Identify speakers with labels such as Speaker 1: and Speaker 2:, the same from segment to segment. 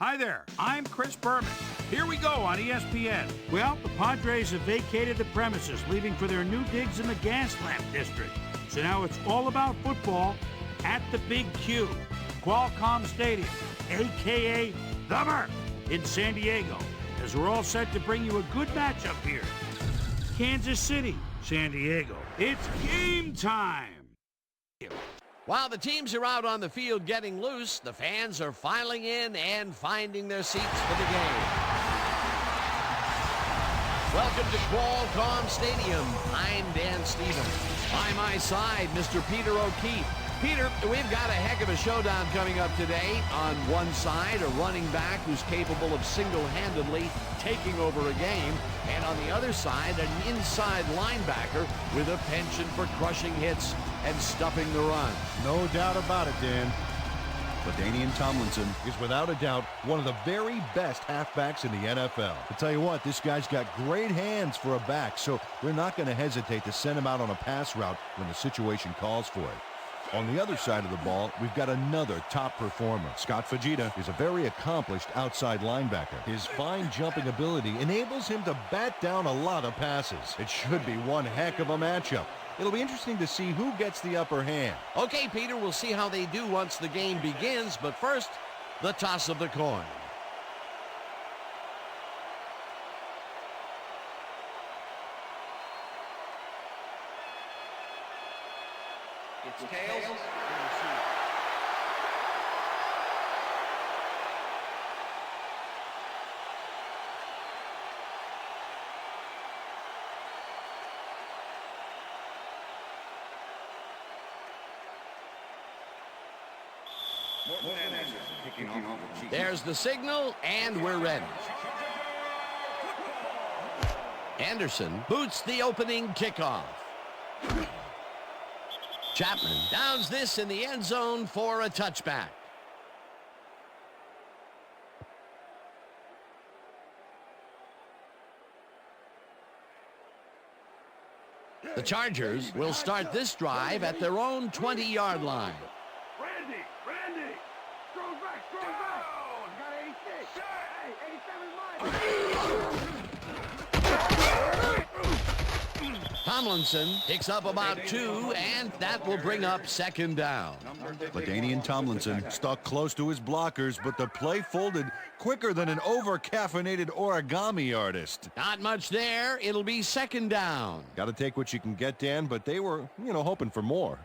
Speaker 1: Hi there, I'm Chris Berman. Here we go on ESPN. Well, the Padres have vacated the premises, leaving for their new digs in the Gaslamp District. So now it's all about football at the Big Q, Qualcomm Stadium, a.k.a. the Murph, in San Diego, as we're all set to bring you a good matchup here. Kansas City, San Diego. It's game time!
Speaker 2: While the teams are out on the field getting loose, the fans are filing in and finding their seats for the game. Welcome to Qualcomm Stadium. I'm Dan Stevens. By my side, Mr. Peter O'Keefe. Peter, we've got a heck of a showdown coming up today. On one side, a running back who's capable of single-handedly taking over a game. And on the other side, an inside linebacker with a penchant for crushing hits and stuffing the run.
Speaker 3: No doubt about it, Dan. LaDainian Tomlinson is without a doubt one of the very best halfbacks in the NFL. I tell you what, this guy's got great hands for a back, so they're not going to hesitate to send him out on a pass route when the situation calls for it. On the other side of the ball, we've got another top performer. Scott Fujita is a very accomplished outside linebacker. His fine jumping ability enables him to bat down a lot of passes. It should be one heck of a matchup. It'll be interesting to see who gets the upper hand.
Speaker 2: Okay, Peter, we'll see how they do once the game begins, but first, the toss of the coin.
Speaker 4: It's tails.
Speaker 2: There's the signal, and we're ready. Anderson boots the opening kickoff. Chapman downs this in the end zone for a touchback. The Chargers will start this drive at their own 20-yard line.
Speaker 5: Randy! Throw back! Got 86! Hey, 87
Speaker 2: Tomlinson picks up about 2, and that will bring up second down.
Speaker 3: LaDainian Tomlinson stuck close to his blockers, but the play folded quicker than an over-caffeinated origami artist.
Speaker 2: Not much there. It'll be second down.
Speaker 3: Got to take what you can get, Dan, but they were, hoping for more.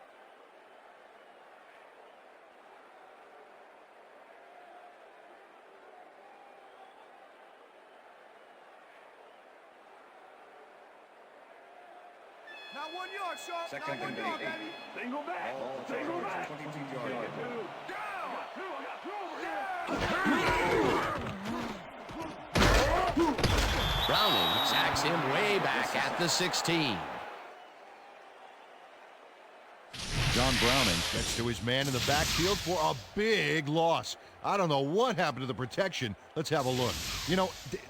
Speaker 5: Now 1 yard, Sharp.
Speaker 4: Second
Speaker 5: Now 1
Speaker 4: and
Speaker 5: yard,
Speaker 4: 8.
Speaker 5: baby. Single back.
Speaker 4: Ball
Speaker 5: Single
Speaker 4: Chargers,
Speaker 5: back.
Speaker 4: 22-yard line.
Speaker 5: Down. I got two over here.
Speaker 2: Browning sacks him way back at the 16.
Speaker 3: John Browning gets to his man in the backfield for a big loss. I don't know what happened to the protection. Let's have a look.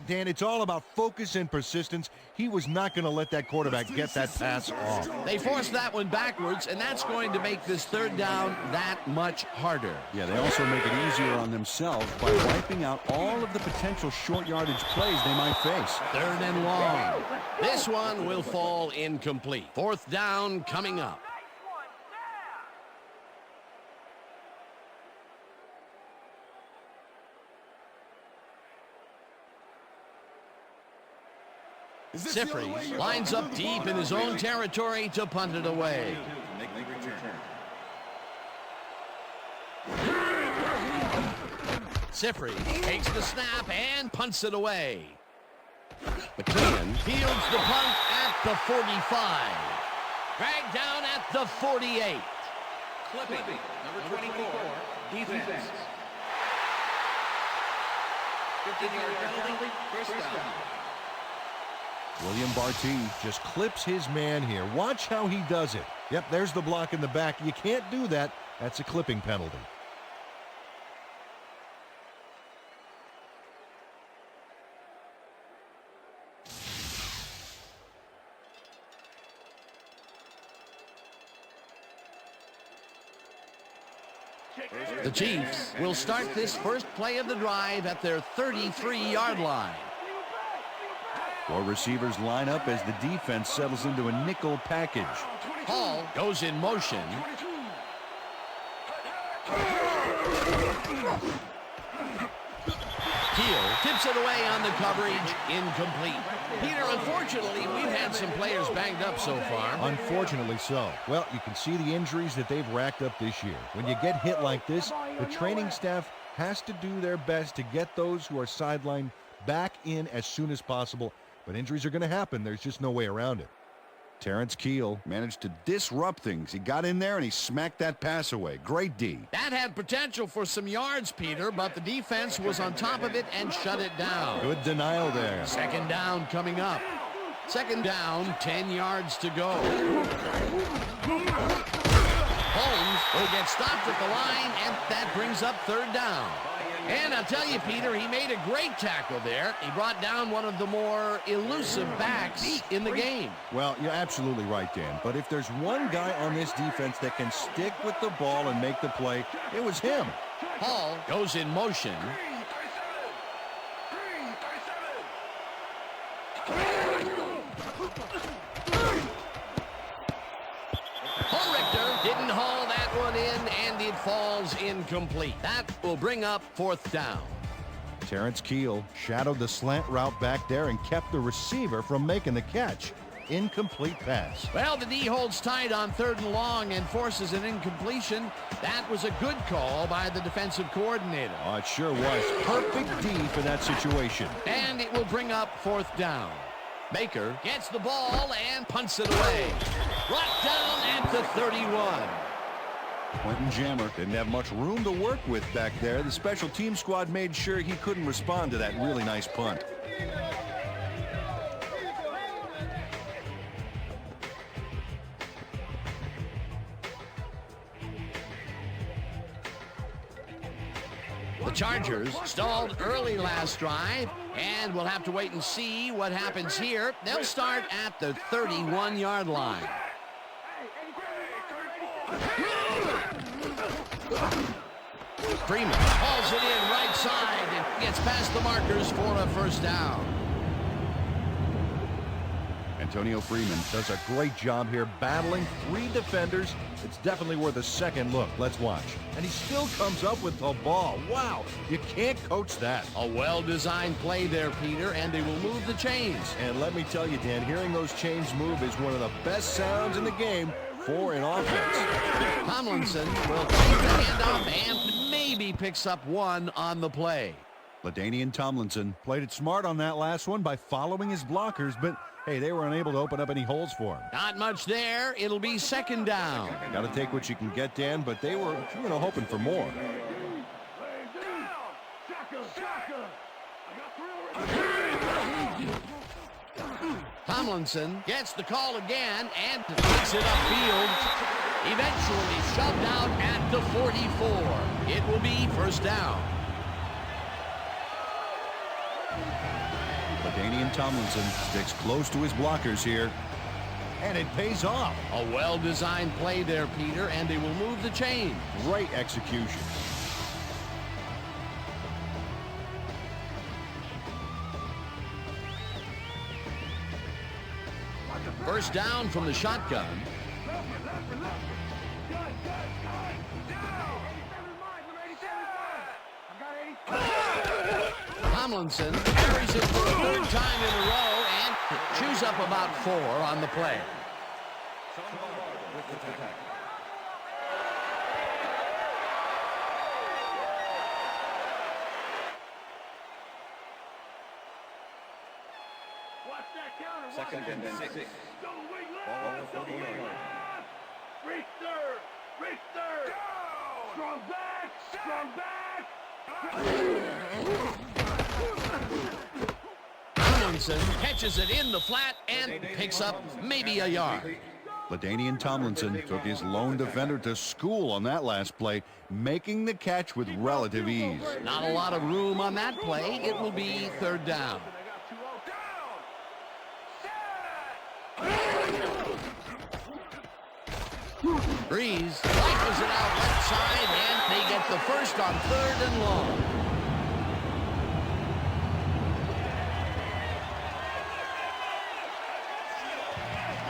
Speaker 3: Dan, it's all about focus and persistence. He was not going to let that quarterback get that pass off.
Speaker 2: They forced that one backwards, and that's going to make this third down that much harder.
Speaker 6: Yeah, they also make it easier on themselves by wiping out all of the potential short yardage plays they might face.
Speaker 2: Third and long. This one will fall incomplete. Fourth down coming up. Sifri lines up deep in his own territory to punt it away. Sifri takes the snap and punts it away. McLean fields the punt at the 45. Dragged down at the 48.
Speaker 4: Clipping, number 24, defense. 15-yard penalty, first down.
Speaker 3: William Barty just clips his man here. Watch how he does it. Yep, there's the block in the back. You can't do that. That's a clipping penalty.
Speaker 2: The Chiefs will start this first play of the drive at their 33-yard line.
Speaker 3: Four receivers line up as the defense settles into a nickel package.
Speaker 2: Hall goes in motion. Keel tips it away on the coverage. Incomplete. Peter, unfortunately, we've had some players banged up so far.
Speaker 3: Unfortunately so. Well, you can see the injuries that they've racked up this year. When you get hit like this, the training staff has to do their best to get those who are sidelined back in as soon as possible. But injuries are going to happen. There's just no way around it.
Speaker 6: Terrence Keel managed to disrupt things. He got in there and he smacked that pass away. Great D.
Speaker 2: That had potential for some yards, Peter, but the defense was on top of it and shut it down.
Speaker 3: Good denial there.
Speaker 2: Second down coming up. Second down, 10 yards to go. Holmes will get stopped at the line, and that brings up third down. And I'll tell you, Peter, he made a great tackle there. He brought down one of the more elusive backs in the game.
Speaker 3: Well, you're absolutely right, Dan. But if there's one guy on this defense that can stick with the ball and make the play, it was him.
Speaker 2: Hall goes in motion. Richter didn't haul that one in, and it falls incomplete. That will bring up fourth down.
Speaker 3: Terrence Keel shadowed the slant route back there and kept the receiver from making the catch. Incomplete pass.
Speaker 2: Well, the D holds tight on third and long and forces an incompletion. That was a good call by the defensive coordinator.
Speaker 3: Oh, it sure was. Perfect D for that situation.
Speaker 2: And it will bring up fourth down. Baker gets the ball and punts it away. Right down at the 31.
Speaker 3: Quentin Jammer didn't have much room to work with back there. The special team squad made sure he couldn't respond to that really nice punt.
Speaker 2: The Chargers stalled early last drive, and we'll have to wait and see what happens here. They'll start at the 31-yard line. Freeman hauls it in right side and gets past the markers for a first down.
Speaker 3: Antonio Freeman does a great job here battling three defenders. It's definitely worth a second look. Let's watch. And he still comes up with the ball. Wow, you can't coach that.
Speaker 2: A well-designed play there, Peter, and they will move the chains.
Speaker 3: And let me tell you, Dan, hearing those chains move is one of the best sounds in the game for an offense.
Speaker 2: Tomlinson will take the handoff and maybe picks up one on the play.
Speaker 3: LaDainian Tomlinson played it smart on that last one by following his blockers, but hey, they were unable to open up any holes for him.
Speaker 2: Not much there. It'll be second down.
Speaker 3: Got to take what you can get, Dan, but they were, hoping for more.
Speaker 2: Tomlinson gets the call again and takes it upfield. Eventually shoved out at the 44. It will be first down.
Speaker 3: LaDainian Tomlinson sticks close to his blockers here, and it pays off.
Speaker 2: A well-designed play there, Peter, and they will move the chain.
Speaker 3: Great execution.
Speaker 2: First down from the shotgun. Tomlinson carries it for a third time in a row and chews up about 4 on the play.
Speaker 4: Second and 6. Ball on the 40-yard line.
Speaker 5: Richter! Strong back!
Speaker 2: Tomlinson catches it in the flat and picks up maybe a yard.
Speaker 3: LaDainian Tomlinson took his lone defender to school on that last play, making the catch with relative ease.
Speaker 2: Not a lot of room on that play. It will be third down. Breeze rifles it out left side, and they get the first on 3rd and long.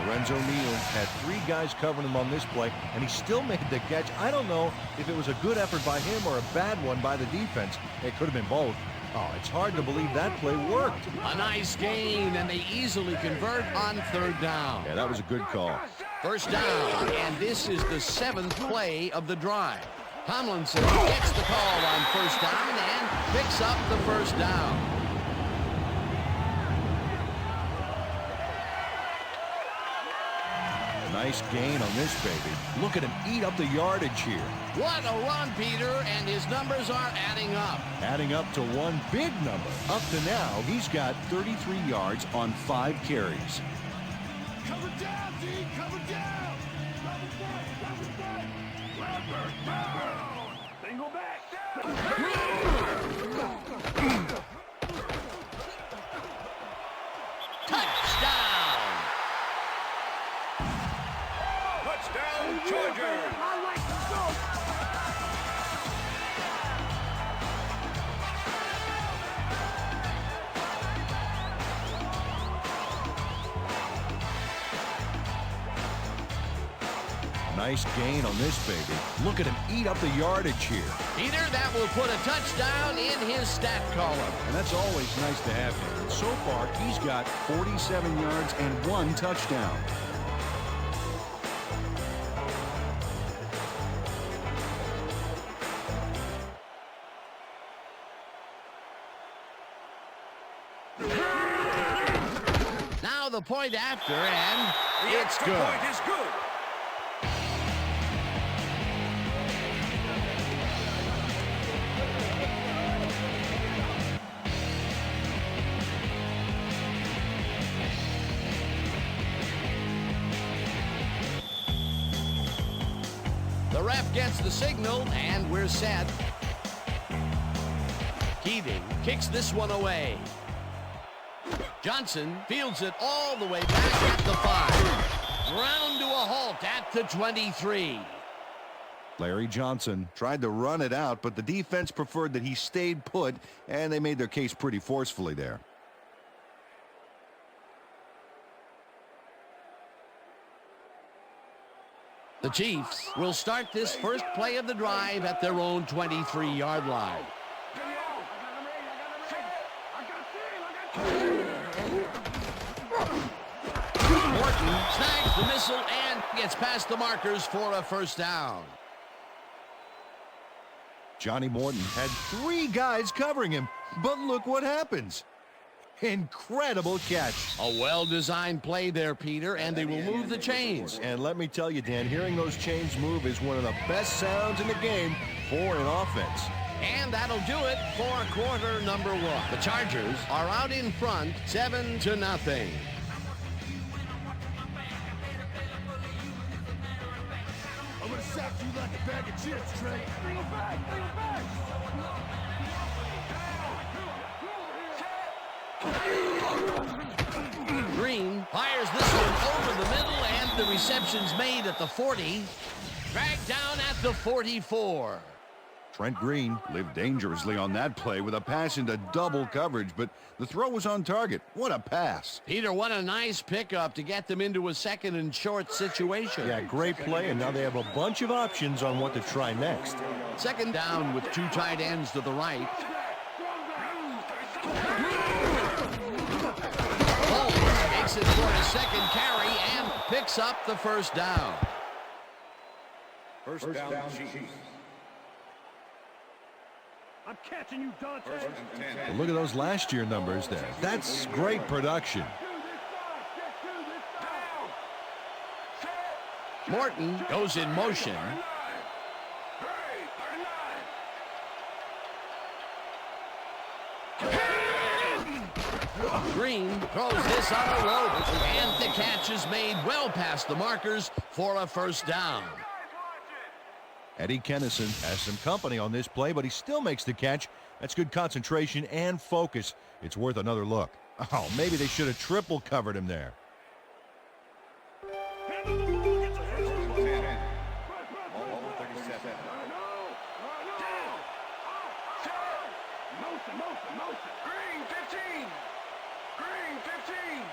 Speaker 3: Lorenzo Neal had 3 guys covering him on this play, and he still made the catch. I don't know if it was a good effort by him or a bad one by the defense. It could have been both. Oh, it's hard to believe that play worked.
Speaker 2: A nice gain, and they easily convert on 3rd down.
Speaker 3: Yeah, that was a good call.
Speaker 2: First down, and this is the 7th play of the drive. Tomlinson gets the call on 1st down and picks up the 1st down.
Speaker 3: Nice gain on this baby. Look at him eat up the yardage here.
Speaker 2: What a run, Peter, and his numbers are adding up.
Speaker 3: Adding up to one big number. Up to now, he's got 33 yards on 5 carries.
Speaker 5: Cover down, D. Cover down. Cover down. Single back.
Speaker 2: Touchdown!
Speaker 4: Touchdown, Chargers!
Speaker 5: I like to go.
Speaker 3: Nice gain on this baby. Look at him eat up the yardage here.
Speaker 2: Peter, that will put a touchdown in his stat column.
Speaker 6: And that's always nice to have him. So far, he's got 47 yards and 1 touchdown.
Speaker 2: Now the point after, and it's
Speaker 4: The
Speaker 2: good.
Speaker 4: point is good.
Speaker 2: The ref gets the signal, and we're set. Keating kicks this one away. Johnson fields it all the way back at the 5. Ground to a halt at the 23.
Speaker 3: Larry Johnson tried to run it out, but the defense preferred that he stayed put, and they made their case pretty forcefully there.
Speaker 2: The Chiefs will start this first play of the drive at their own 23-yard line. Morton snags the missile and gets past the markers for a 1st down.
Speaker 3: Johnny Morton had 3 guys covering him, but look what happens. Incredible catch.
Speaker 2: A well-designed play there, Peter, and they will move the chains.
Speaker 3: And let me tell you, Dan, hearing those chains move is one of the best sounds in the game for an offense.
Speaker 2: And that'll do it for quarter number 1. The Chargers are out in front, 7-0.
Speaker 5: I'm gonna sack you like a bag of chips, Trey. Single back, single back.
Speaker 2: Green fires this one over the middle, and the reception's made at the 40. Dragged down at the 44.
Speaker 3: Trent Green lived dangerously on that play with a pass into double coverage, but the throw was on target. What a pass.
Speaker 2: Peter, what a nice pickup to get them into a 2nd and short situation.
Speaker 3: Yeah, great play, and now they have a bunch of options on what to try next.
Speaker 2: 2nd down with 2 tight ends to the right. Holmes makes it for his 2nd carry and picks up the 1st down.
Speaker 4: First down, Chiefs.
Speaker 5: I'm catching you, Dante.
Speaker 3: Well, look at those last year numbers there. That's great production.
Speaker 2: Morton goes in motion. Green throws this on a rope, and the catch is made well past the markers for a 1st down.
Speaker 3: Eddie Kennison has some company on this play, but he still makes the catch. That's good concentration and focus. It's worth another look. Oh, maybe they should have triple covered him there.
Speaker 4: Green 15. Green 15.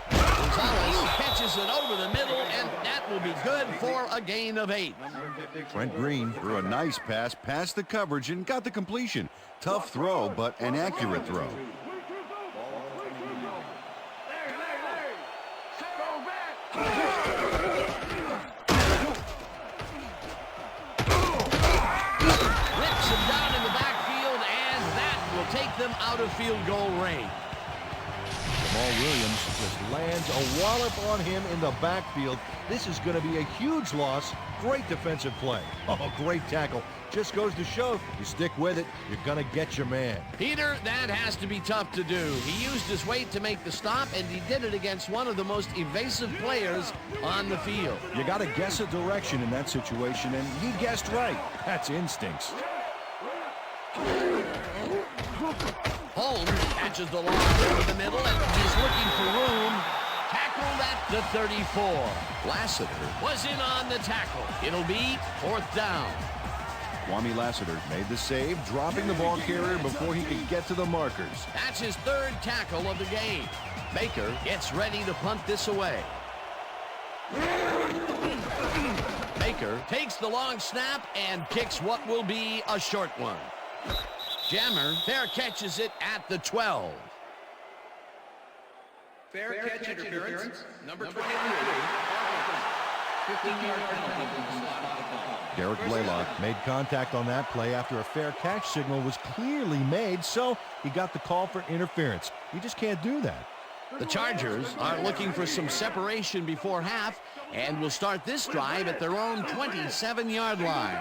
Speaker 2: Gonzalez catches it over the middle, and that will be good for a gain of 8.
Speaker 3: Trent Green threw a nice pass past the coverage and got the completion. Tough throw, but an accurate throw.
Speaker 2: Rips him down in the backfield, and that will take them out of field goal range.
Speaker 3: Jamal Williams just lands a wallop on him in the backfield. This is going to be a huge loss. Great defensive play. Oh, great tackle. Just goes to show, you stick with it, you're going to get your man.
Speaker 2: Peter, that has to be tough to do. He used his weight to make the stop, and he did it against one of the most evasive players on the field.
Speaker 3: You got to guess a direction in that situation, and he guessed right. That's instincts.
Speaker 2: Holmes catches the loss over the middle, and he's looking for room. Tackled at the 34.
Speaker 3: Lassiter.
Speaker 2: Was in on the tackle. It'll be 4th down.
Speaker 3: Kwame Lassiter made the save, dropping the ball carrier before he could get to the markers.
Speaker 2: That's his 3rd tackle of the game. Baker gets ready to punt this away. Baker takes the long snap and kicks what will be a short one. Jammer fair catches it at the 12.
Speaker 7: Fair catch interference, number 23. 15-yard penalty from the slot.
Speaker 3: Derek Blaylock made contact on that play after a fair catch signal was clearly made, so he got the call for interference. You just can't do that.
Speaker 2: The Chargers are looking for some separation before half and will start this drive at their own 27-yard line.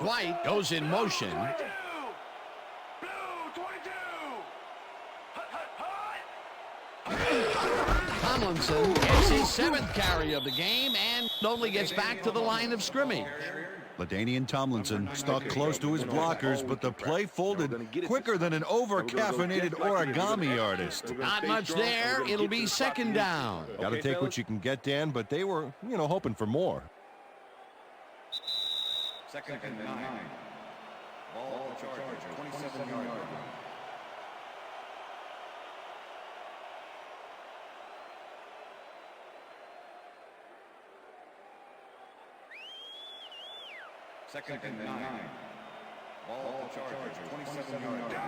Speaker 2: White goes in motion. Tomlinson gets his 7th carry of the game and only gets back to the line of scrimmage.
Speaker 3: LaDainian Tomlinson stuck close to his blockers, but the play folded quicker than an over-caffeinated origami artist.
Speaker 2: Not much there. It'll be 2nd down.
Speaker 3: Got to take what you can get, Dan, but they were, hoping for more.
Speaker 7: 2nd and 9. Ball Chargers, 27-yard line. Second and 9. Ball Chargers, 27-yard line.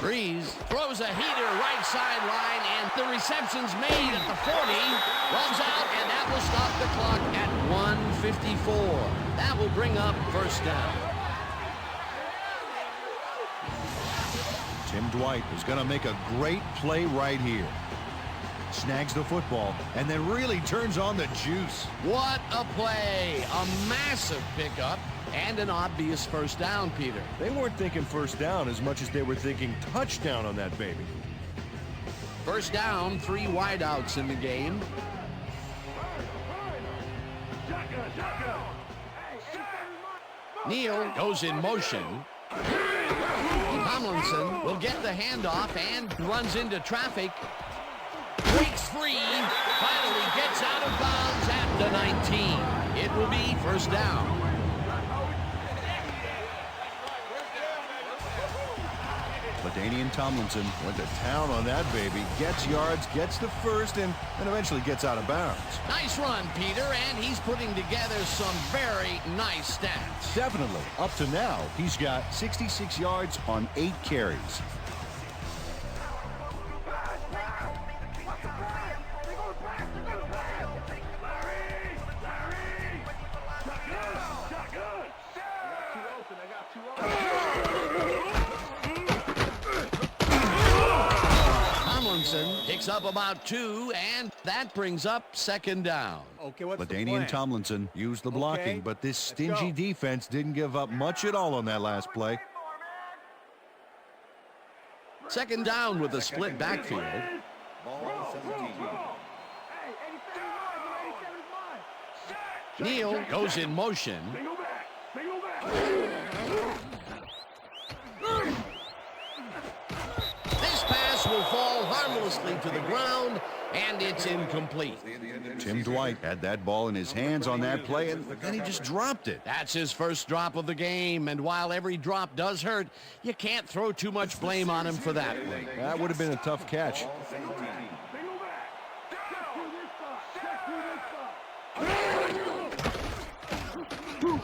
Speaker 2: Breeze throws a heater right sideline, and the reception's made at the 40. Runs out, and that will stop the clock at 1:54. That will bring up 1st down.
Speaker 3: Tim Dwight is going to make a great play right here. Snags the football and then really turns on the juice.
Speaker 2: What a play. A massive pickup and an obvious 1st down, Peter.
Speaker 3: They weren't thinking 1st down as much as they were thinking touchdown on that baby.
Speaker 2: 1st down, 3 wideouts in the game. Neal goes in motion. Tomlinson will get the handoff and runs into traffic. Breaks free, finally gets out of bounds at the 19. It will be 1st down.
Speaker 3: LaDainian Tomlinson went to town on that baby, gets yards, gets the 1st, and eventually gets out of bounds.
Speaker 2: Nice run, Peter, and he's putting together some very nice stats.
Speaker 3: Definitely. Up to now, he's got 66 yards on 8 carries.
Speaker 2: Picks up about 2, and that brings up 2nd down.
Speaker 7: Okay, what's
Speaker 3: LaDainian Tomlinson used the blocking, but this stingy defense didn't give up much at all on that last play.
Speaker 2: 2nd down with a split backfield.
Speaker 7: Ball 17.
Speaker 2: Neal goes in motion. This pass will fall harmlessly quickly to the ground, and it's incomplete.
Speaker 3: Tim Dwight had that ball in his hands on that play, and then he just dropped it.
Speaker 2: That's his first drop of the game, and while every drop does hurt, you can't throw too much blame on him for that one.
Speaker 3: That would have been a tough catch.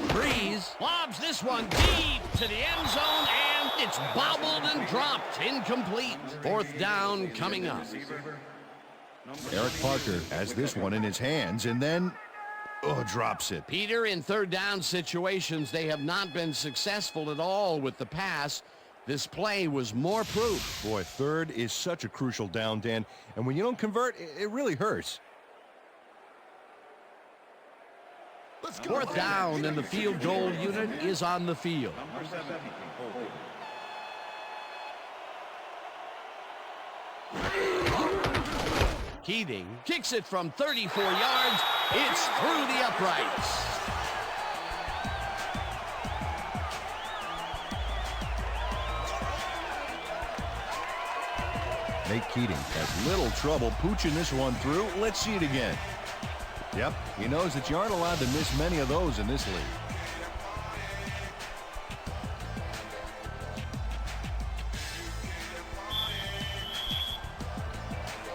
Speaker 2: Breeze lobs this one deep to the end zone, and it's bobbled and dropped. Incomplete. Fourth down coming up.
Speaker 3: Eric Parker has this one in his hands, and then drops it.
Speaker 2: Peter, in third down situations, they have not been successful at all with the pass. This play was more proof.
Speaker 3: Boy, third is such a crucial down, Dan, and when you don't convert, it really hurts.
Speaker 2: Fourth down, and the field goal unit is on the field. Keating kicks it from 34 yards. It's through the uprights.
Speaker 3: Nate Keating has little trouble pooching this one through. Let's see it again. Yep, he knows that you aren't allowed to miss many of those in this league.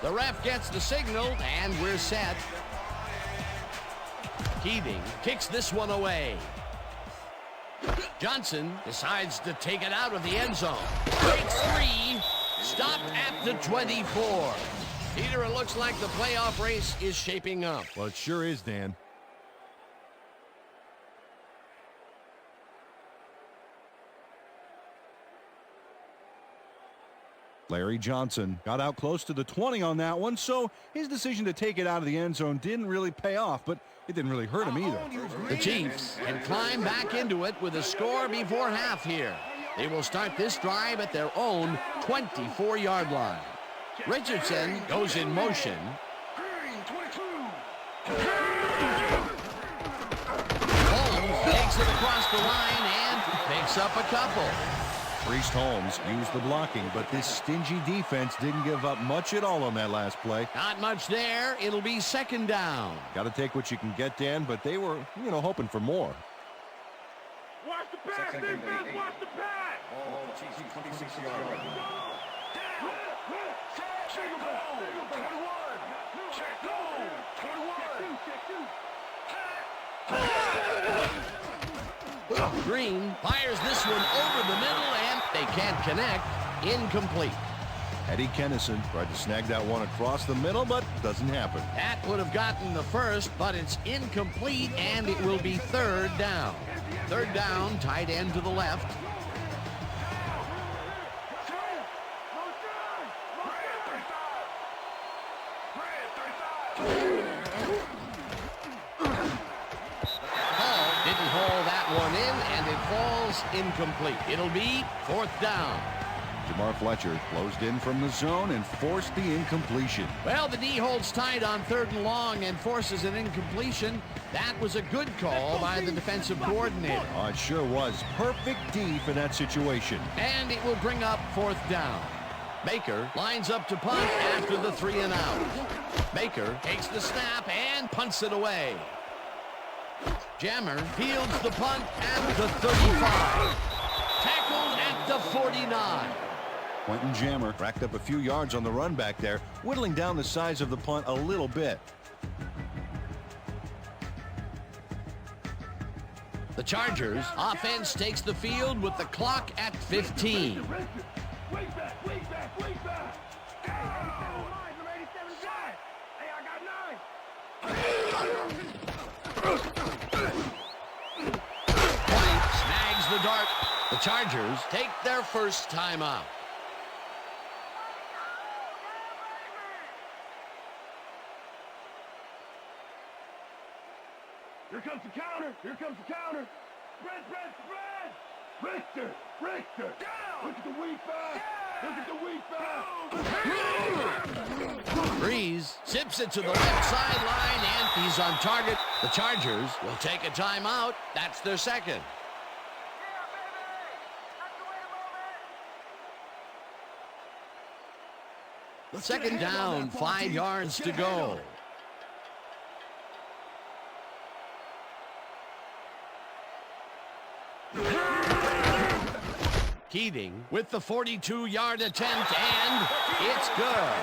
Speaker 2: The ref gets the signal, and we're set. Keating kicks this one away. Johnson decides to take it out of the end zone. Breaks free. Stopped at the 24. Peter, it looks like the playoff race is shaping up.
Speaker 3: Well, it sure is, Dan. Larry Johnson got out close to the 20 on that one, so his decision to take it out of the end zone didn't really pay off, but it didn't really hurt him either.
Speaker 2: The Chiefs can climb back into it with a score before half here. They will start this drive at their own 24-yard line. Richardson goes in motion. Holmes takes it across the line and picks up a couple.
Speaker 3: Priest Holmes used the blocking, but this stingy defense didn't give up much at all on that last play.
Speaker 2: Not much there. It'll be second down.
Speaker 3: Got to take what you can get, Dan, but they were, hoping for more.
Speaker 5: Watch the pass, defense, watch the pass!
Speaker 7: Ball, Chiefs, 26 yards.
Speaker 2: Green fires this one over the middle, and they can't connect. Incomplete.
Speaker 3: Eddie Kennison tried to snag that one across the middle, but doesn't happen.
Speaker 2: That would have gotten the first, but it's incomplete, and it will be third down. Third down, tight end to the left. Hall didn't haul that one in, and it falls incomplete. It'll be fourth down.
Speaker 3: Jamar Fletcher closed in from the zone and forced the incompletion.
Speaker 2: Well, the D holds tight on third and long and forces an incompletion. That was a good call by the defensive coordinator.
Speaker 3: Oh, it sure was. Perfect D for that situation.
Speaker 2: And it will bring up fourth down. Baker lines up to punt after the 3 and out. Baker takes the snap and punts it away. Jammer fields the punt at the 35. Tackled at the 49.
Speaker 3: Quentin Jammer racked up a few yards on the run back there, whittling down the size of the punt a little bit.
Speaker 2: The Chargers offense takes the field with the clock at 15. White snags the dart. The Chargers take their first timeout.
Speaker 5: Here comes the counter. Here comes the counter. Spread, spread, spread. Richter, Richter. Look at the weak back. Look at the weak back.
Speaker 2: Breeze zips it to the left sideline, and he's on target. The Chargers will take a timeout. That's their second. Second down, 5 yards to go. Keating with the 42-yard attempt, and it's good.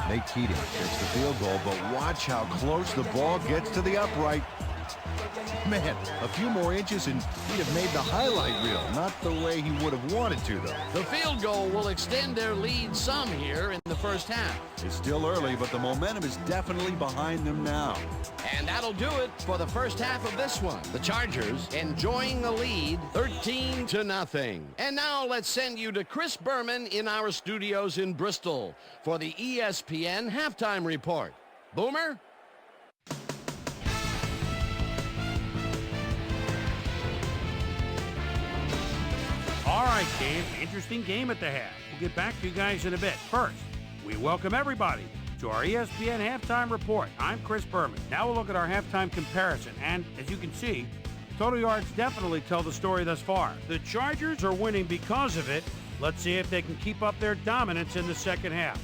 Speaker 3: Nate Keating takes the field goal, but watch how close the ball gets to the upright. Man, a few more inches and he'd have made the highlight reel. Not the way he would have wanted to, though.
Speaker 2: The field goal will extend their lead some here in the first half.
Speaker 3: It's still early, but the momentum is definitely behind them now.
Speaker 2: And that'll do it for the first half of this one. The Chargers enjoying the lead 13-0. And now let's send you to Chris Berman in our studios in Bristol for the ESPN Halftime Report. Boomer?
Speaker 1: All right, Dave, interesting game at the half. We'll get back to you guys in a bit. First, we welcome everybody to our ESPN Halftime Report. I'm Chris Berman. Now we'll look at our halftime comparison. And as you can see, total yards definitely tell the story thus far. The Chargers are winning because of it. Let's see if they can keep up their dominance in the second half.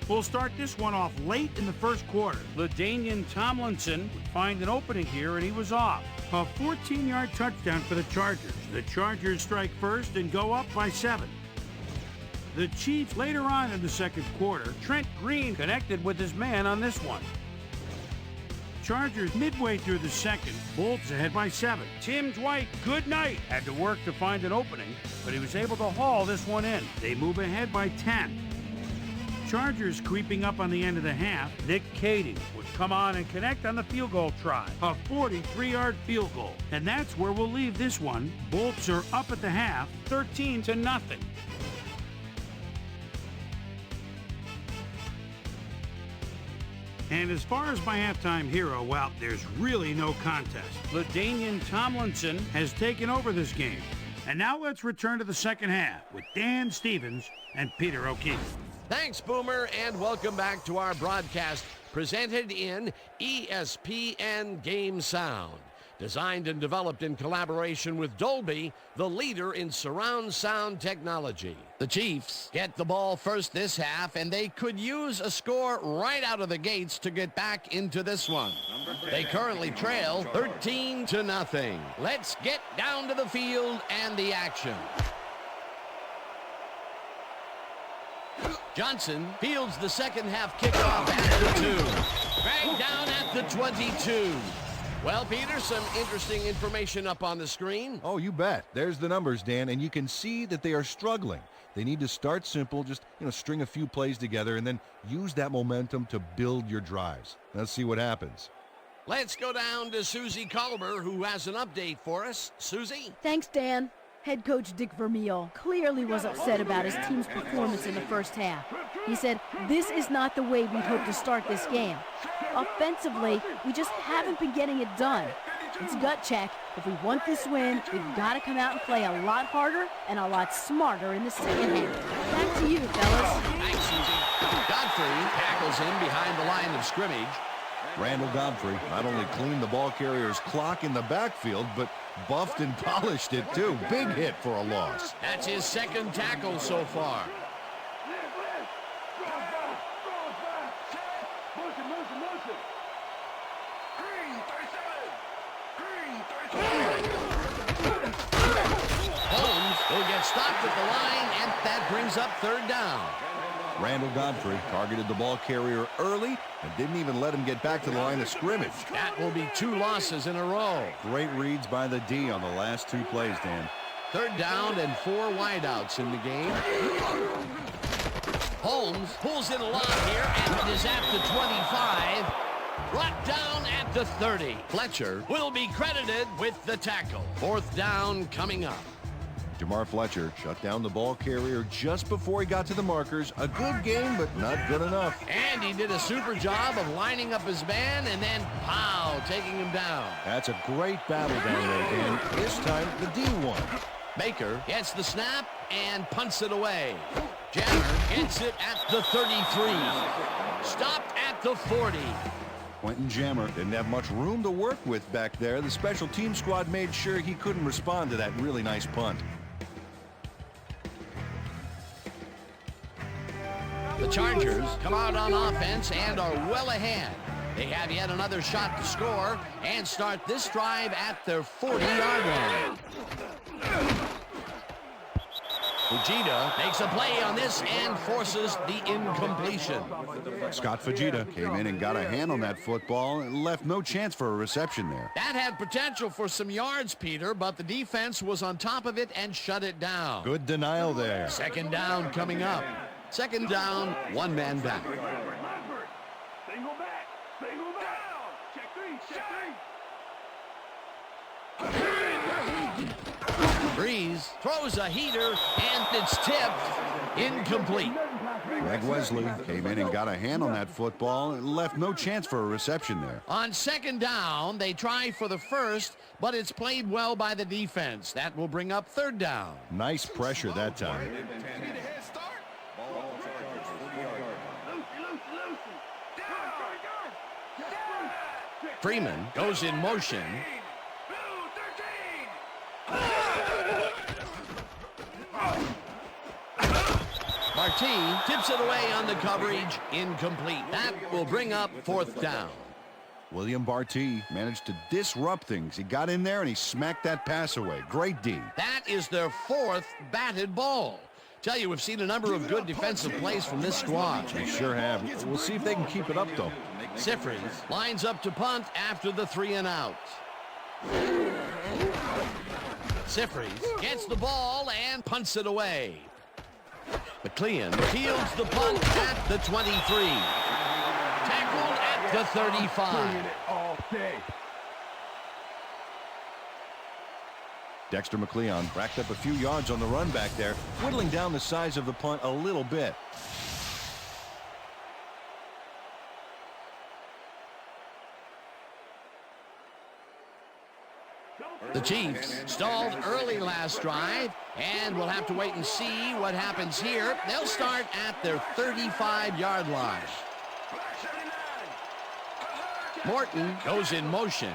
Speaker 1: We'll start this one off late in the first quarter. LaDainian Tomlinson would find an opening here, and he was off. A 14-yard touchdown for the Chargers. The Chargers strike first and go up by 7. The Chiefs later on in the second quarter, Trent Green connected with his man on this one. Chargers midway through the second, Bolts ahead by 7. Tim Dwight, good night, had to work to find an opening, but he was able to haul this one in. They move ahead by 10. Chargers creeping up on the end of the half. Nick Keating would come on and connect on the field goal try. A 43-yard field goal. And that's where we'll leave this one. Bolts are up at the half, 13-0. And as far as my halftime hero, well, there's really no contest. LaDainian Tomlinson has taken over this game. And now let's return to the second half with Dan Stevens and Peter O'Keefe.
Speaker 2: Thanks, Boomer, and welcome back to our broadcast presented in ESPN Game Sound. Designed and developed in collaboration with Dolby, the leader in surround sound technology. The Chiefs get the ball first this half, and they could use a score right out of the gates to get back into this one. They currently trail 13-0. Let's get down to the field and the action. Johnson fields the second half kickoff at the 2. Dragged down at the 22. Well, Peter, some interesting information up on the screen.
Speaker 3: Oh, you bet. There's the numbers, Dan, and you can see that they are struggling. They need to start simple, just, string a few plays together and then use that momentum to build your drives. Let's see what happens.
Speaker 2: Let's go down to Susie Colbert, who has an update for us. Susie?
Speaker 8: Thanks, Dan. Head coach Dick Vermeil clearly was upset about his team's performance in the first half. He said, "This is not the way we'd hoped to start this game. Offensively, we just haven't been getting it done. It's gut check. If we want this win, we've got to come out and play a lot harder and a lot smarter in the second half." Back to you, fellas.
Speaker 2: Thanks, Susie. Godfrey tackles him behind the line of scrimmage.
Speaker 3: Randall Godfrey not only cleaned the ball carrier's clock in the backfield, but buffed and polished it too. Big hit for a loss.
Speaker 2: That's his second tackle so far. Holmes will get stopped at the line, and that brings up third down.
Speaker 3: Randall Godfrey targeted the ball carrier early and didn't even let him get back to the line of scrimmage.
Speaker 2: That will be 2 losses in a row.
Speaker 3: Great reads by the D on the last 2 plays, Dan.
Speaker 2: Third down and 4 wideouts in the game. Holmes pulls in a lot here, and it is at the 25. Brought down at the 30. Fletcher will be credited with the tackle. Fourth down coming up.
Speaker 3: Jamar Fletcher shut down the ball carrier just before he got to the markers. A good game, but not good enough.
Speaker 2: And he did a super job of lining up his man and then, pow, taking him down.
Speaker 3: That's a great battle down there, Dan. This time, the D won.
Speaker 2: Baker gets the snap and punts it away. Jammer gets it at the 33. Stopped at the 40.
Speaker 3: Quentin Jammer didn't have much room to work with back there. The special team squad made sure he couldn't respond to that really nice punt.
Speaker 2: The Chargers come out on offense and are well ahead. They have yet another shot to score and start this drive at their 40-yard line. Fujita makes a play on this and forces the incompletion.
Speaker 3: Scott Fujita came in and got a hand on that football and left no chance for a reception there.
Speaker 2: That had potential for some yards, Peter, but the defense was on top of it and shut it down.
Speaker 3: Good denial there.
Speaker 2: Second down coming up. Second down, one man back.
Speaker 5: Single back. Single back. Check three. Check three.
Speaker 2: Breeze throws a heater, and it's tipped. Incomplete.
Speaker 3: Greg Wesley came in and got a hand on that football and left no chance for a reception there.
Speaker 2: On second down, they try for the first, but it's played well by the defense. That will bring up third down.
Speaker 3: Nice pressure that time.
Speaker 2: Freeman goes in motion. Martin tips it away on the coverage. Incomplete. That will bring up fourth down.
Speaker 3: William Barty managed to disrupt things. He got in there and he smacked that pass away. Great D.
Speaker 2: That is their fourth batted ball. Tell you, we've seen a number of good defensive plays from this squad.
Speaker 3: They sure have. We'll see if they can keep it up, though.
Speaker 2: Sifrins lines up to punt after the 3 and out. Sifrins gets the ball and punts it away. McLean fields the punt at the 23. Tackled at the 35.
Speaker 5: All day.
Speaker 3: Dexter McLeon racked up a few yards on the run back there, whittling down the size of the punt a little bit.
Speaker 2: The Chiefs stalled early last drive, and we'll have to wait and see what happens here. They'll start at their 35-yard line. Morton goes in motion.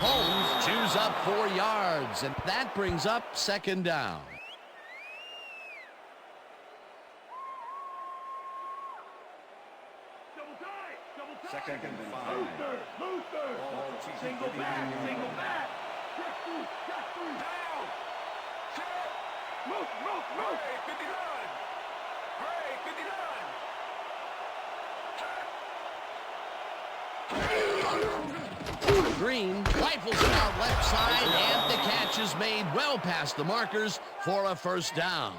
Speaker 2: Holmes chews up 4 yards, and that brings up second down.
Speaker 7: Second and 5.
Speaker 5: Luther. Single back. Single back. Check three. Check three. Down. Check. Move. Hey, 59. Hey,
Speaker 2: 59. Green rifles it out left side, and the catch is made well past the markers for a first down.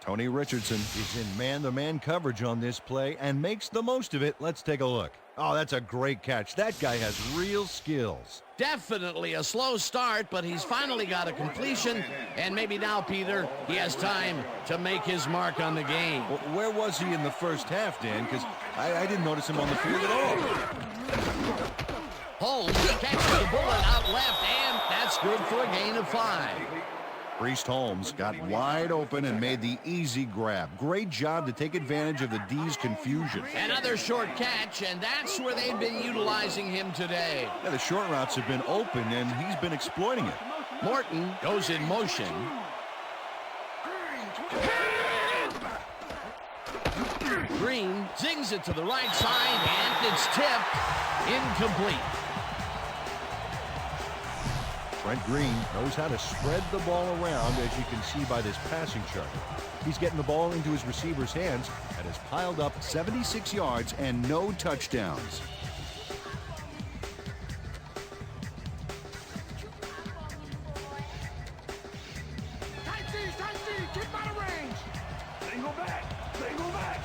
Speaker 3: Tony Richardson is in man-to-man coverage on this play and makes the most of it. Let's take a look. Oh, that's a great catch. That guy has real skills.
Speaker 2: Definitely a slow start, but he's finally got a completion, and maybe now, Peter, he has time to make his mark on the game.
Speaker 3: Well, where was he in the first half, Dan? Because I didn't notice him on the field at all.
Speaker 2: Holmes catches the bullet out left, and that's good for a gain of 5.
Speaker 3: Priest Holmes got wide open and made the easy grab. Great job to take advantage of the D's confusion.
Speaker 2: Another short catch, and that's where they've been utilizing him today.
Speaker 3: Yeah, the short routes have been open, and he's been exploiting it.
Speaker 2: Morton goes in motion. Green zings it to the right side, and it's tipped. Incomplete.
Speaker 3: Trent Green knows how to spread the ball around, as you can see by this passing chart. He's getting the ball into his receiver's hands and has piled up 76 yards and no touchdowns.
Speaker 5: Tight D. Keep out of range. Single back. Single back.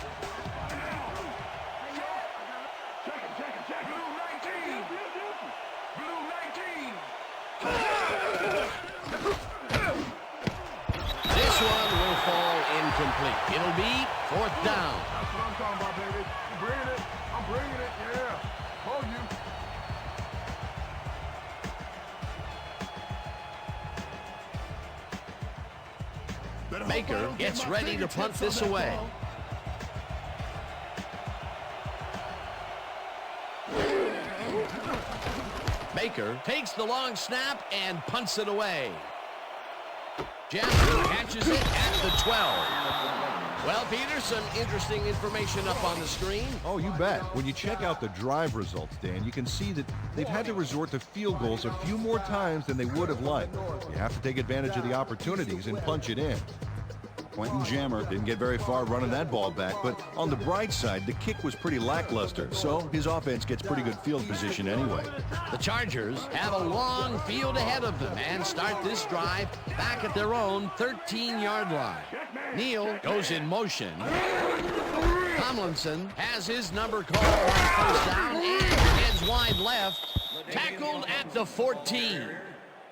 Speaker 5: Check it. Blue 19. Blue 19.
Speaker 2: This one will fall incomplete. It'll be fourth down.
Speaker 5: That's what I'm talking about, baby. I'm bringing it. Yeah. Hold you.
Speaker 2: Baker gets ready to punt this away. Baker takes the long snap and punts it away. Jasper catches it at the 12. Well, Peter, some interesting information up on the screen.
Speaker 3: Oh, you bet. When you check out the drive results, Dan, you can see that they've had to resort to field goals a few more times than they would have liked. You have to take advantage of the opportunities and punch it in. Quentin Jammer didn't get very far running that ball back, but on the bright side, the kick was pretty lackluster, so his offense gets pretty good field position anyway.
Speaker 2: The Chargers have a long field ahead of them and start this drive back at their own 13-yard line. Neal goes in motion. Tomlinson has his number called on first down and heads wide left, tackled at the 14.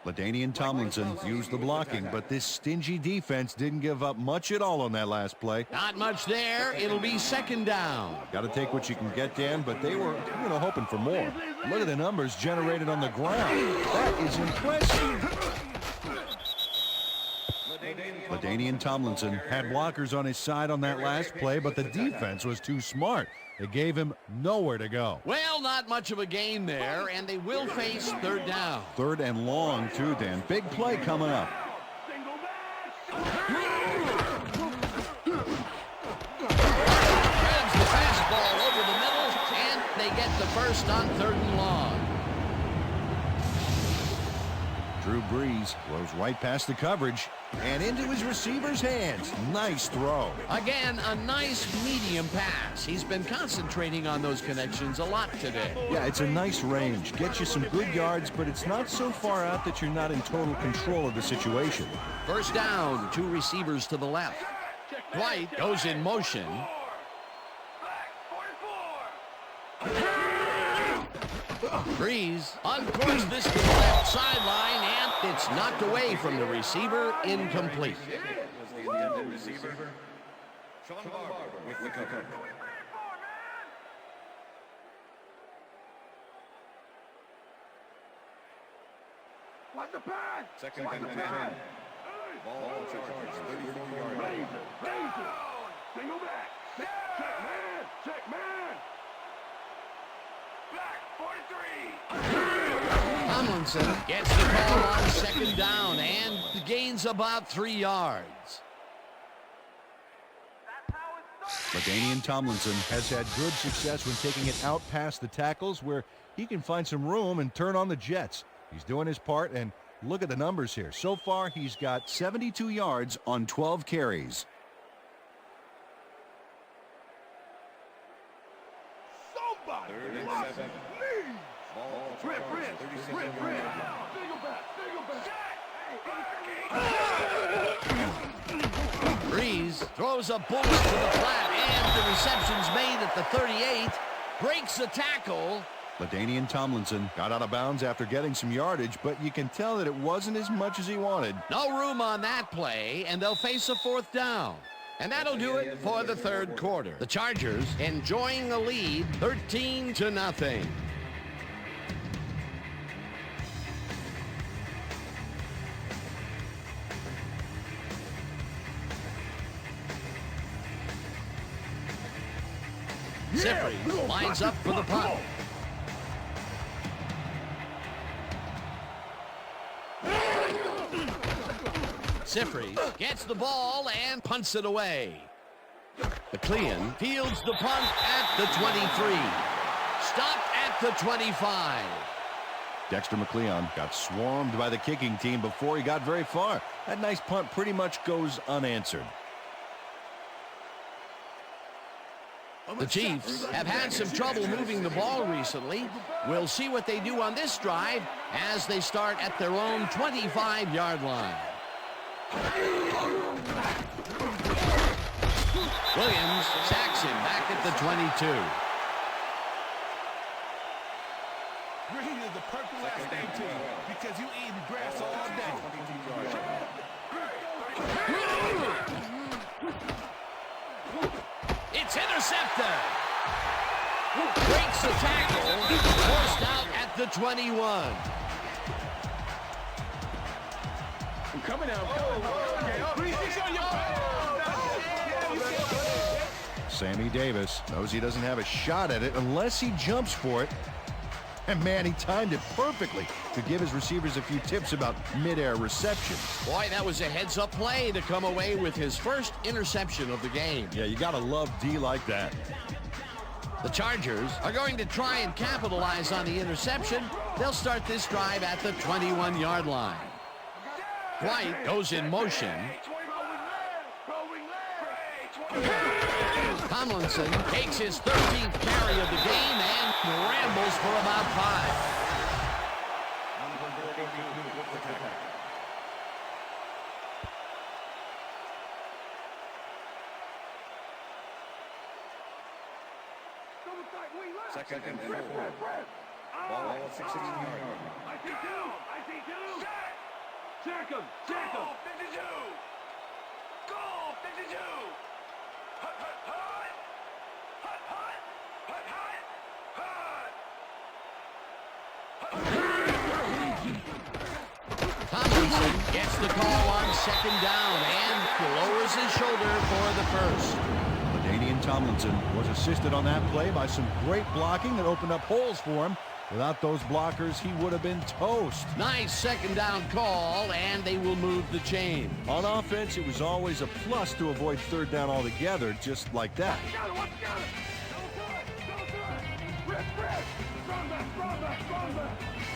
Speaker 3: LaDainian Tomlinson used the blocking, but this stingy defense didn't give up much at all on that last play.
Speaker 2: Not much there. It'll be second down.
Speaker 3: Got to take what you can get, Dan, but they were, hoping for more. Look at the numbers generated on the ground. That is impressive. LaDainian Tomlinson had blockers on his side on that last play, but the defense was too smart. It gave him nowhere to go.
Speaker 2: Well, not much of a gain there, and they will face third down.
Speaker 3: Third and long, too, Dan. Big play coming up.
Speaker 2: Grabs the fastball over the middle, and they get the first on third and long.
Speaker 3: Drew Brees blows right past the coverage and into his receiver's hands. Nice throw.
Speaker 2: Again, a nice medium pass. He's been concentrating on those connections a lot today.
Speaker 3: Yeah, it's a nice range. Gets you some good yards, but it's not so far out that you're not in total control of the situation.
Speaker 2: First down, two receivers to the left. White goes in motion. Brees on course this to the left sideline, and it's knocked away from the receiver, incomplete.
Speaker 5: Watch the pass.
Speaker 7: Second and 10. Ball Chargers, 34-yard line.
Speaker 5: Razor. Single back. Check man. Check man. Back. 43.
Speaker 2: Tomlinson gets the ball on second down and gains about 3 yards.
Speaker 3: LaDainian Tomlinson has had good success when taking it out past the tackles where he can find some room and turn on the jets. He's doing his part, and look at the numbers here. So far, he's got 72 yards on 12 carries.
Speaker 5: Somebody.
Speaker 7: Third and 7. Ball Chargers, 37-yard line.
Speaker 5: Single back.
Speaker 2: Brees throws a bullet to the flat, and the reception's made at the 38. Breaks a tackle.
Speaker 3: LaDainian Tomlinson got out of bounds after getting some yardage, but you can tell that it wasn't as much as he wanted.
Speaker 2: No room on that play, and they'll face a fourth down. And that'll do it for the third quarter. The Chargers enjoying the lead, 13-0. Zippery lines up for the punt. Zippery gets the ball and punts it away. McLean fields the punt at the 23. Stopped at the 25.
Speaker 3: Dexter McLeon got swarmed by the kicking team before he got very far. That nice punt pretty much goes unanswered.
Speaker 2: The Chiefs have had some trouble moving the ball recently. We'll see what they do on this drive as they start at their own 25-yard line. Williams sacks him back at the 22.
Speaker 5: Green is the perfect last name team because you eating grass all day.
Speaker 2: It's intercepted. Breaks the tackle. Forced out at the 21.
Speaker 4: I'm coming out.
Speaker 3: Sammy Davis knows he doesn't have a shot at it unless he jumps for it. And man, he timed it perfectly to give his receivers a few tips about midair reception.
Speaker 2: Boy, that was a heads-up play to come away with his first interception of the game.
Speaker 3: Yeah, you gotta love D like that.
Speaker 2: The Chargers are going to try and capitalize on the interception. They'll start this drive at the 21-yard line. White goes in motion. Tomlinson takes his 13th carry of the game and rambles for about 5.
Speaker 7: Second and 4. Ball 16-yard line.
Speaker 5: I see two. Check him. 52. Go, 52. Hut, hut, hut. Hut, hut. Hut, hut.
Speaker 2: Tomlinson gets the call on second down and lowers his shoulder for the first.
Speaker 3: LaDainian Tomlinson was assisted on that play by some great blocking that opened up holes for him. Without those blockers, he would have been toast.
Speaker 2: Nice second down call, and they will move the chain.
Speaker 3: On offense, it was always a plus to avoid third down altogether, just like that.
Speaker 5: Got it. Don't do it. Rip. Strong back.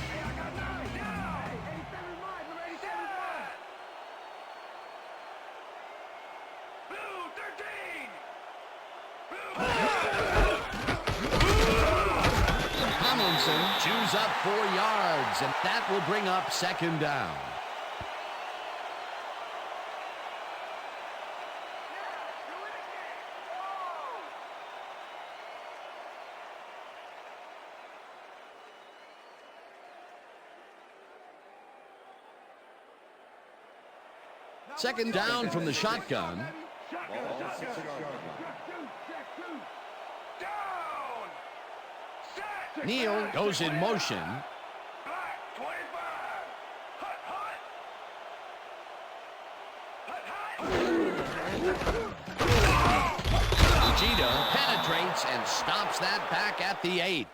Speaker 5: Hey, I got 9. Hey, 87 is mine. Number 87 is mine. Blue 13.
Speaker 2: Tomlinson chews up 4 yards, and that will bring up second down. Second down from the shotgun.
Speaker 7: Ball 6-yard line.
Speaker 2: Neal goes in motion.
Speaker 5: Black 25. Hut.
Speaker 2: Fujita penetrates and stops that back at the 8.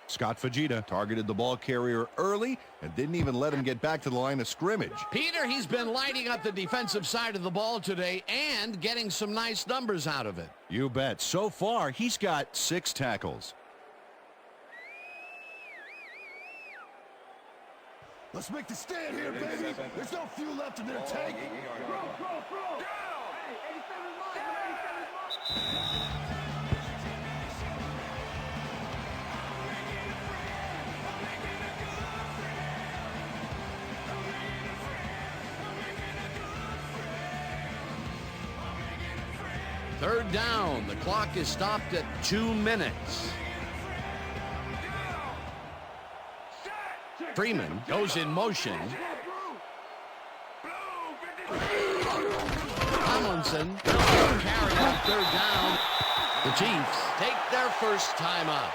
Speaker 3: Scott Fujita targeted the ball carrier early and didn't even let him get back to the line of scrimmage.
Speaker 2: Peter, he's been lighting up the defensive side of the ball today and getting some nice numbers out of it.
Speaker 3: You bet. So far, he's got 6 tackles.
Speaker 5: Let's make the stand here, baby. There's no fuel left in their tank. Throw. Hey, 87 is mine. 87 is mine.
Speaker 2: Third down. The clock is stopped at 2 minutes. Freeman goes in motion. Tomlinson carry on third down. The Chiefs take their first time out.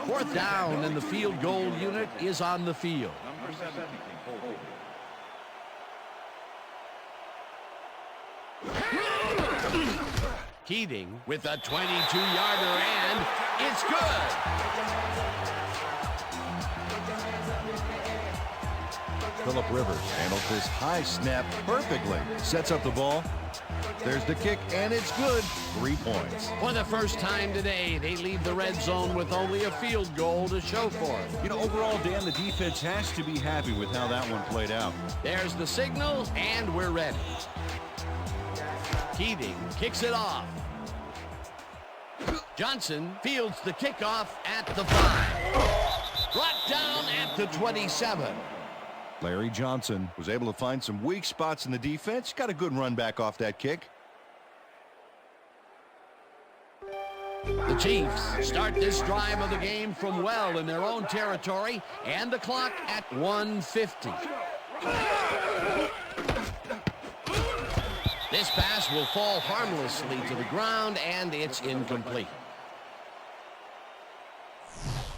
Speaker 2: Fourth down, and the field goal unit is on the field.
Speaker 7: Number 17, holding.
Speaker 2: Keating with a 22-yarder, and it's good.
Speaker 3: Phillip Rivers handles this high snap perfectly. Sets up the ball. There's the kick, and it's good. 3 points.
Speaker 2: For the first time today, they leave the red zone with only a field goal to show for it.
Speaker 3: You know, overall, Dan, the defense has to be happy with how that one played out.
Speaker 2: There's the signal, and we're ready. Keating kicks it off. Johnson fields the kickoff at the 5. Brought down at the 27.
Speaker 3: Larry Johnson was able to find some weak spots in the defense. Got a good run back off that kick.
Speaker 2: The Chiefs start this drive of the game from well in their own territory, and the clock at 1:50. This pass will fall harmlessly to the ground, and it's incomplete.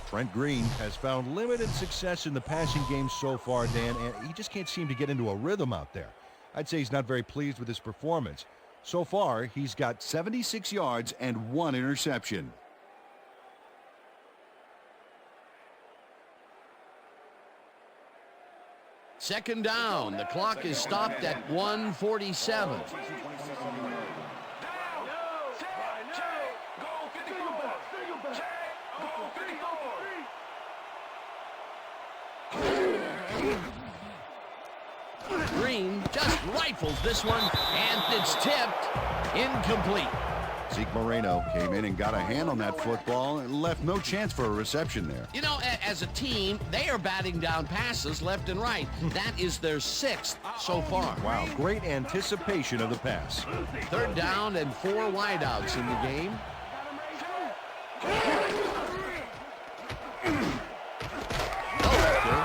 Speaker 3: Trent Green has found limited success in the passing game so far, Dan, and he just can't seem to get into a rhythm out there. I'd say he's not very pleased with his performance. So far, he's got 76 yards and 1 interception.
Speaker 2: Second down. The clock is stopped at 1:47. Green just rifles this one, and it's tipped. Incomplete.
Speaker 6: Zeke Moreno came in and got a hand on that football and left no chance for a reception there.
Speaker 2: You know, as a team, they are batting down passes left and right. That is their 6th so far.
Speaker 3: Wow, great anticipation of the pass.
Speaker 2: Third down and 4 wideouts in the game.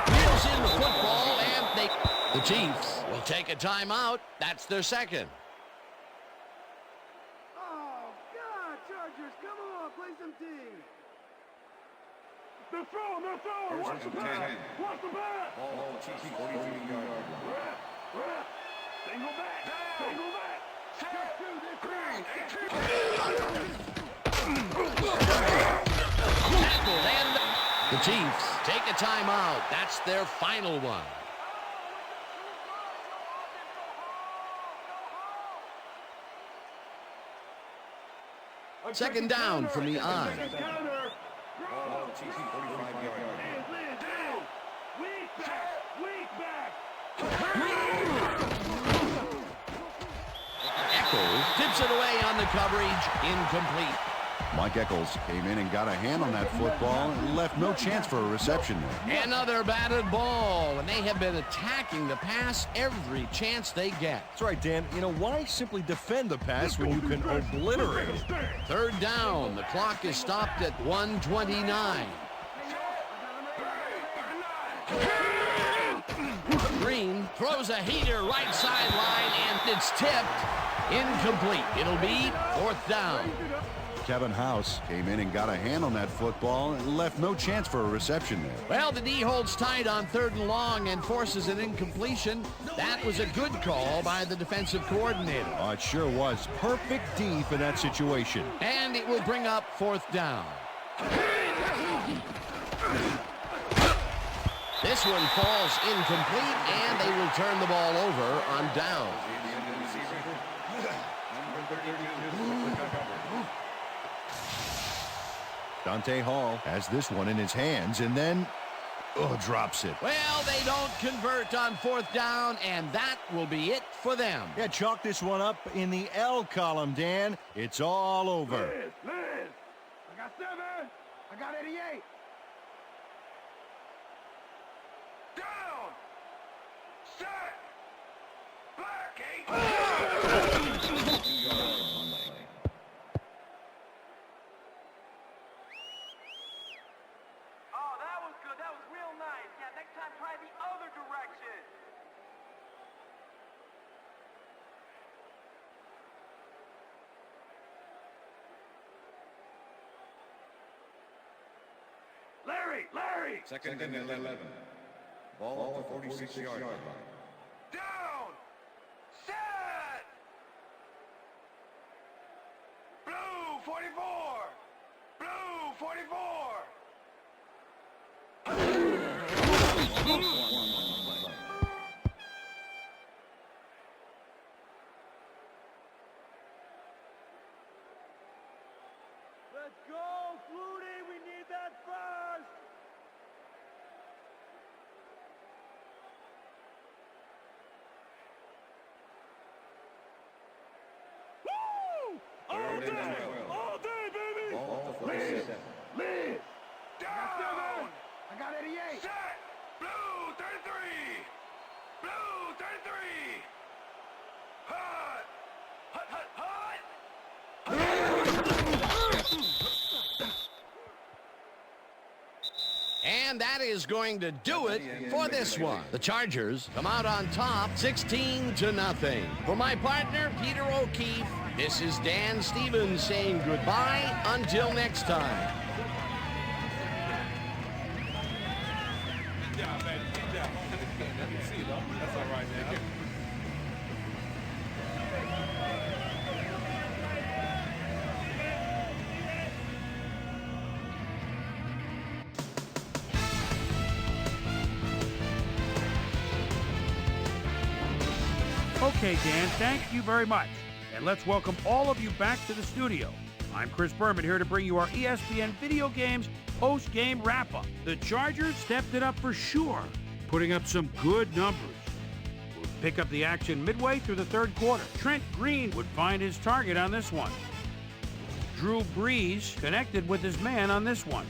Speaker 2: Wheels in the football, and the Chiefs will take a timeout. That's their 2nd.
Speaker 5: They're throwing! Watch the pass! Watch the pass!
Speaker 7: Ball Chiefs 42-yard line.
Speaker 5: Single back! Single back!
Speaker 2: Tackled, and the Chiefs take a timeout. That's their final one. Second down from the I.
Speaker 7: Ball Chiefs 45-yard line.
Speaker 2: Echols tips it away on the coverage. Incomplete.
Speaker 6: Mike Echols came in and got a hand on that football and left no chance for a reception there.
Speaker 2: Another batted ball, and they have been attacking the pass every chance they get.
Speaker 3: That's right, Dan. You know, why simply defend the pass when you can obliterate it?
Speaker 2: Third down. The clock is stopped at 1:29. Green throws a heater right sideline, and it's tipped. Incomplete. It'll be 4th down.
Speaker 6: Kevin House came in and got a hand on that football and left no chance for a reception there.
Speaker 2: Well, the D holds tight on 3rd and long and forces an incompletion. That was a good call by the defensive coordinator.
Speaker 3: Oh, it sure was. Perfect D for that situation.
Speaker 2: And it will bring up 4th down. This one falls incomplete, and they will turn the ball over on down.
Speaker 3: Dante Hall has this one in his hands and then drops it.
Speaker 2: Well, they don't convert on 4th down, and that will be it for them.
Speaker 3: Yeah, chalk this one up in the L column, Dan. It's all over.
Speaker 5: Liz! I got 7! I got 88! Down! Set! Black 8! Larry!
Speaker 7: Second and 11. Ball at the 46-yard line.
Speaker 5: Down! Set! Blue 44! Blue 44! Let's go, Flutie! We need that first! All day, baby!
Speaker 7: Ball at the 47.
Speaker 5: Liz! Down! I got 88! Set! Blue 33! Blue 33! Hut! Hut, hut, hut!
Speaker 2: And that is going to do it for this one. The Chargers come out on top 16-0. For my partner, Peter O'Keefe, this is Dan Stevens saying goodbye until next time.
Speaker 1: Okay, Dan, thank you very much. And let's welcome all of you back to the studio. I'm Chris Berman here to bring you our ESPN Video Games post-game wrap-up. The Chargers stepped it up for sure, putting up some good numbers. We'll pick up the action midway through the third quarter. Trent Green would find his target on this one. Drew Brees connected with his man on this one.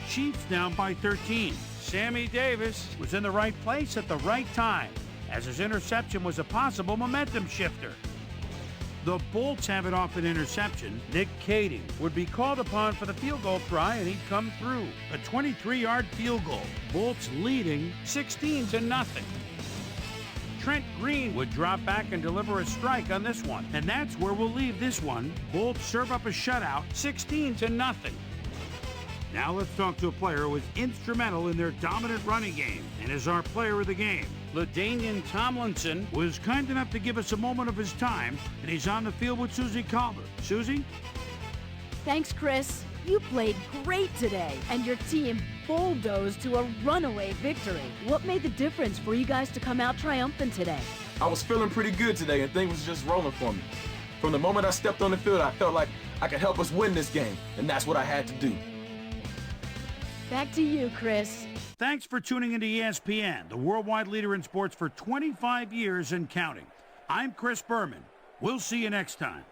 Speaker 1: Chiefs down by 13. Sammy Davis was in the right place at the right time, as his interception was a possible momentum shifter. The Bolts have it off an interception. Nick Kading would be called upon for the field goal try, and he'd come through. A 23-yard field goal. Bolts leading 16-0. Trent Green would drop back and deliver a strike on this one. And that's where we'll leave this one. Bolts serve up a shutout, 16-0. Now let's talk to a player who was instrumental in their dominant running game and is our player of the game. LaDainian Tomlinson was kind enough to give us a moment of his time, and he's on the field with Susie Calvert. Susie?
Speaker 8: Thanks, Chris. You played great today, and your team bulldozed to a runaway victory. What made the difference for you guys to come out triumphant today?
Speaker 9: I was feeling pretty good today, and things was just rolling for me. From the moment I stepped on the field, I felt like I could help us win this game, and that's what I had to do.
Speaker 8: Back to you, Chris.
Speaker 1: Thanks for tuning into ESPN, the worldwide leader in sports for 25 years and counting. I'm Chris Berman. We'll see you next time.